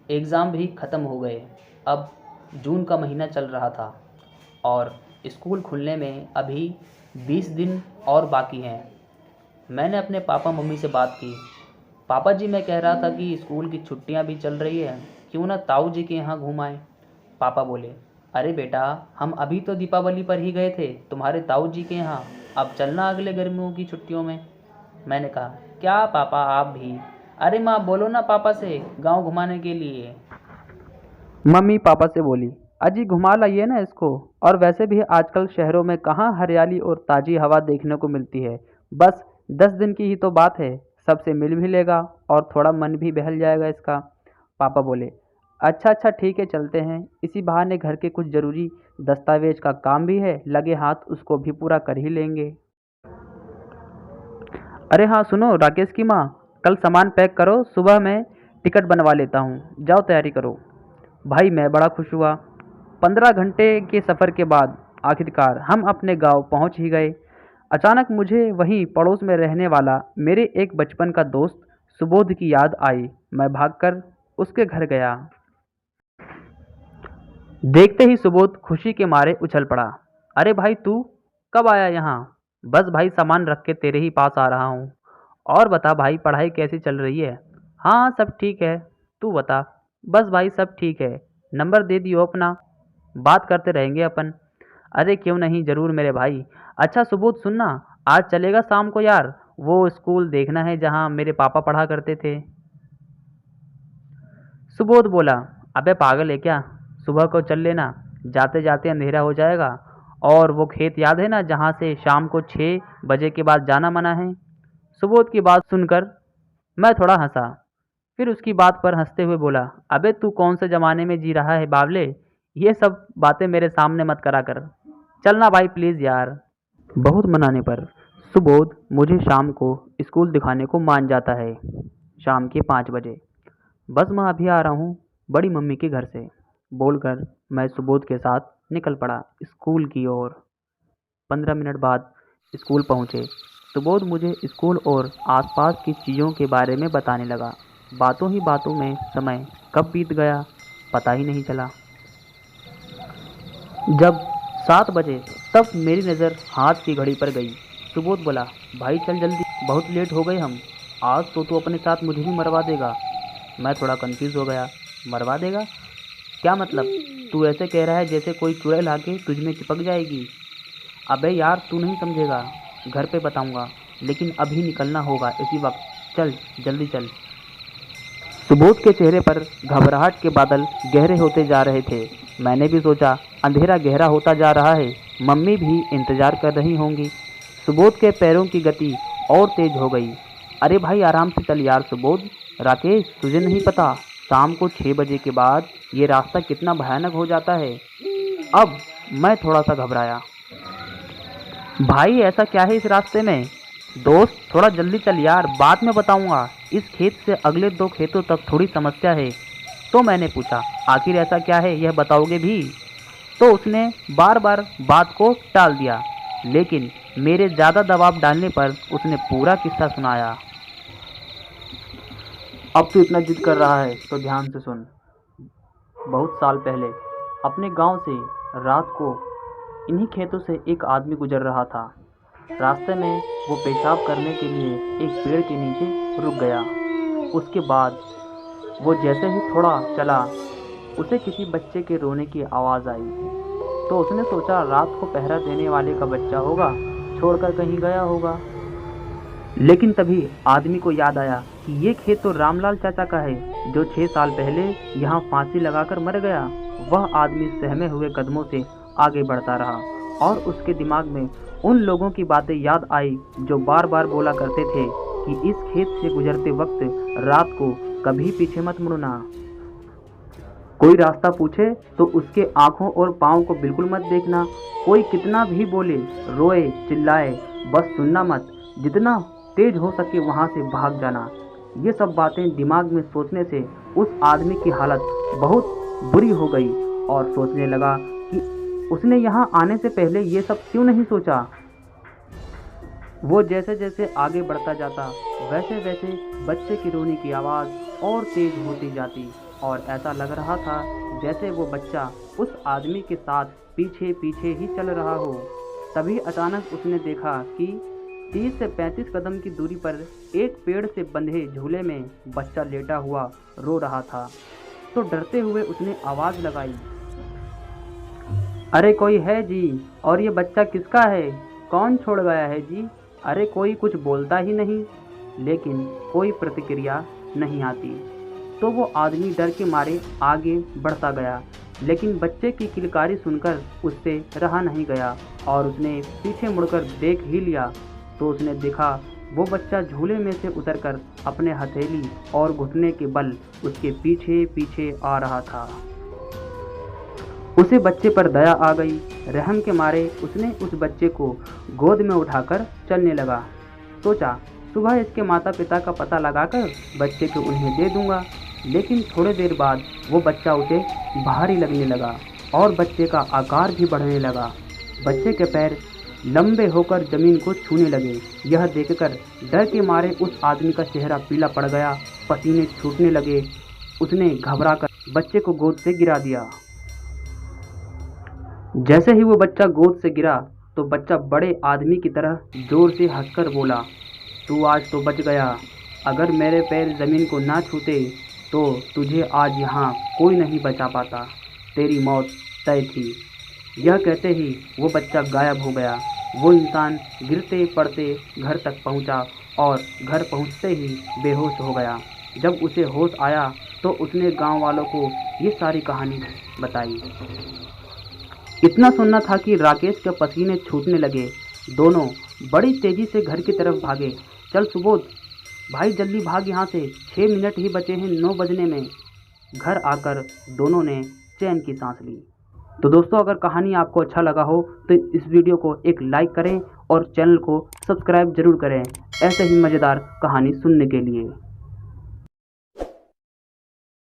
Exam भी ख़त्म हो गए। अब जून का महीना चल रहा था और स्कूल खुलने में अभी 20 दिन और बाकी हैं। मैंने अपने पापा मम्मी से बात की। पापा जी, मैं कह रहा था कि स्कूल की छुट्टियां भी चल रही है, क्यों ना ताऊ जी के यहाँ घूम आए। पापा बोले, अरे बेटा, हम अभी तो दीपावली पर ही गए थे तुम्हारे ताऊ जी के यहाँ, अब चलना अगले गर्मियों की छुट्टियों में। मैंने कहा, क्या पापा आप भी? अरे माँ, बोलो ना पापा से गांव घुमाने के लिए। मम्मी पापा से बोली, अजी घुमा लाइए ना इसको। और वैसे भी आजकल शहरों में कहाँ हरियाली और ताज़ी हवा देखने को मिलती है। बस 10 दिन की ही तो बात है, सबसे मिल भी लेगा और थोड़ा मन भी बहल जाएगा इसका। पापा बोले, अच्छा अच्छा ठीक है चलते हैं, इसी बहाने घर के कुछ ज़रूरी दस्तावेज का काम भी है, लगे हाथ उसको भी पूरा कर ही लेंगे। अरे हाँ सुनो राकेश की माँ, कल सामान पैक करो, सुबह मैं टिकट बनवा लेता हूँ, जाओ तैयारी करो। भाई मैं बड़ा खुश हुआ। 15 घंटे के सफ़र के बाद आखिरकार हम अपने गांव पहुंच ही गए। अचानक मुझे वहीं पड़ोस में रहने वाला मेरे एक बचपन का दोस्त सुबोध की याद आई। मैं भागकर उसके घर गया। देखते ही सुबोध खुशी के मारे उछल पड़ा। अरे भाई तू कब आया यहाँ? बस भाई सामान रख के तेरे ही पास आ रहा हूँ। और बता भाई, पढ़ाई कैसी चल रही है? हाँ सब ठीक है, तू बता। बस भाई सब ठीक है, नंबर दे दियो अपना, बात करते रहेंगे अपन। अरे क्यों नहीं, ज़रूर मेरे भाई। अच्छा सुबोध सुनना, आज चलेगा शाम को यार, वो स्कूल देखना है जहाँ मेरे पापा पढ़ा करते थे। सुबोध बोला, अबे पागल है क्या, सुबह को चल लेना, जाते जाते अंधेरा हो जाएगा। और वो खेत याद है ना जहाँ से शाम को 6 बजे के बाद जाना मना है? सुबोध की बात सुनकर मैं थोड़ा हंसा, फिर उसकी बात पर हंसते हुए बोला, अबे तू कौन से ज़माने में जी रहा है बावले, ये सब बातें मेरे सामने मत करा कर, चलना भाई प्लीज़ यार। बहुत मनाने पर सुबोध मुझे शाम को स्कूल दिखाने को मान जाता है, शाम के 5 बजे। बस मैं अभी आ रहा हूँ बड़ी मम्मी के घर से, बोलकर मैं सुबोध के साथ निकल पड़ा स्कूल की ओर। 15 मिनट बाद स्कूल पहुँचे। सुबोध मुझे स्कूल और आसपास की चीज़ों के बारे में बताने लगा। बातों ही बातों में समय कब बीत गया पता ही नहीं चला। जब 7 बजे तब मेरी नज़र हाथ की घड़ी पर गई। सुबोध बोला, भाई चल जल्दी, बहुत लेट हो गए हम, आज तो तू अपने साथ मुझे भी मरवा देगा। मैं थोड़ा कंफ्यूज हो गया। मरवा देगा? क्या मतलब? तू ऐसे कह रहा है जैसे कोई चुड़ैल आके तुझ में चिपक जाएगी। अबे यार तू नहीं समझेगा, घर पे बताऊंगा, लेकिन अभी निकलना होगा इसी वक्त, चल जल्दी चल। सुबोध के चेहरे पर घबराहट के बादल गहरे होते जा रहे थे। मैंने भी सोचा अंधेरा गहरा होता जा रहा है, मम्मी भी इंतजार कर रही होंगी। सुबोध के पैरों की गति और तेज हो गई। अरे भाई आराम से चल यार सुबोध। राकेश तुझे नहीं पता, शाम को 6 बजे के बाद ये रास्ता कितना भयानक हो जाता है। अब मैं थोड़ा सा घबराया। भाई ऐसा क्या है इस रास्ते में? दोस्त थोड़ा जल्दी चल यार, बाद में बताऊंगा, इस खेत से अगले 2 खेतों तक थोड़ी समस्या है। तो मैंने पूछा, आखिर ऐसा क्या है, यह बताओगे भी? तो उसने बार बार बात को टाल दिया, लेकिन मेरे ज़्यादा दबाव डालने पर उसने पूरा किस्सा सुनाया। अब तो इतना जिद कर रहा है तो ध्यान से सुन। बहुत साल पहले अपने गांव से रात को इन्हीं खेतों से एक आदमी गुजर रहा था। रास्ते में वो पेशाब करने के लिए एक पेड़ के नीचे रुक गया। उसके बाद वो जैसे ही थोड़ा चला, उसे किसी बच्चे के रोने की आवाज़ आई। तो उसने सोचा रात को पहरा देने वाले का बच्चा होगा, छोड़कर कहीं गया होगा। लेकिन तभी आदमी को याद आया कि ये खेत तो रामलाल चाचा का है, जो 6 साल पहले यहाँ फांसी लगाकर मर गया। वह आदमी सहमे हुए कदमों से आगे बढ़ता रहा और उसके दिमाग में उन लोगों की बातें याद आई जो बार बार बोला करते थे कि इस खेत से गुजरते वक्त रात को कभी पीछे मत मुड़ना। कोई रास्ता पूछे तो उसके आंखों और पाँव को बिल्कुल मत देखना। कोई कितना भी बोले, रोए, चिल्लाए, बस सुनना मत। जितना तेज हो सके वहाँ से भाग जाना। ये सब बातें दिमाग में सोचने से उस आदमी की हालत बहुत बुरी हो गई और सोचने लगा कि उसने यहाँ आने से पहले ये सब क्यों नहीं सोचा। वो जैसे जैसे आगे बढ़ता जाता, वैसे वैसे बच्चे की रोने की आवाज़ और तेज होती जाती और ऐसा लग रहा था जैसे वो बच्चा उस आदमी के साथ पीछे पीछे ही चल रहा हो। तभी अचानक उसने देखा कि 30 से 35 कदम की दूरी पर एक पेड़ से बंधे झूले में बच्चा लेटा हुआ रो रहा था। तो डरते हुए उसने आवाज़ लगाई, अरे कोई है जी? और ये बच्चा किसका है? कौन छोड़ गया है जी? अरे कोई कुछ बोलता ही नहीं, लेकिन कोई प्रतिक्रिया नहीं आती। तो वो आदमी डर के मारे आगे बढ़ता गया, लेकिन बच्चे की किलकारी सुनकर उससे रहा नहीं गया और उसने पीछे मुड़कर देख ही लिया तो उसने देखा वो बच्चा झूले में से उतरकर अपने हथेली और घुटने के बल उसके पीछे पीछे आ रहा था। उसे बच्चे पर दया आ गई। रहम के मारे उसने उस बच्चे को गोद में उठाकर चलने लगा। सोचा सुबह इसके माता पिता का पता लगाकर बच्चे को उन्हें दे दूंगा। लेकिन थोड़ी देर बाद वो बच्चा उसे भारी लगने लगा और बच्चे का आकार भी बढ़ने लगा। बच्चे के पैर लंबे होकर जमीन को छूने लगे। यह देखकर डर के मारे उस आदमी का चेहरा पीला पड़ गया, पसीने छूटने लगे। उसने घबराकर बच्चे को गोद से गिरा दिया। जैसे ही वो बच्चा गोद से गिरा तो बच्चा बड़े आदमी की तरह जोर से हंसकर बोला, तू आज तो बच गया। अगर मेरे पैर ज़मीन को ना छूते तो तुझे आज यहाँ कोई नहीं बचा पाता। तेरी मौत तय थी। यह कहते ही वो बच्चा गायब हो गया। वो इंसान गिरते पड़ते घर तक पहुँचा और घर पहुँचते ही बेहोश हो गया। जब उसे होश आया तो उसने गांव वालों को ये सारी कहानी बताई। इतना सुनना था कि राकेश के पसीने छूटने लगे। दोनों बड़ी तेज़ी से घर की तरफ भागे। चल सुबोध भाई, जल्दी भाग यहाँ से, 6 मिनट ही बचे हैं 9 बजने में। घर आकर दोनों ने चैन की सांस ली। तो दोस्तों, अगर कहानी आपको अच्छा लगा हो तो इस वीडियो को एक लाइक करें और चैनल को सब्सक्राइब जरूर करें ऐसे ही मज़ेदार कहानी सुनने के लिए।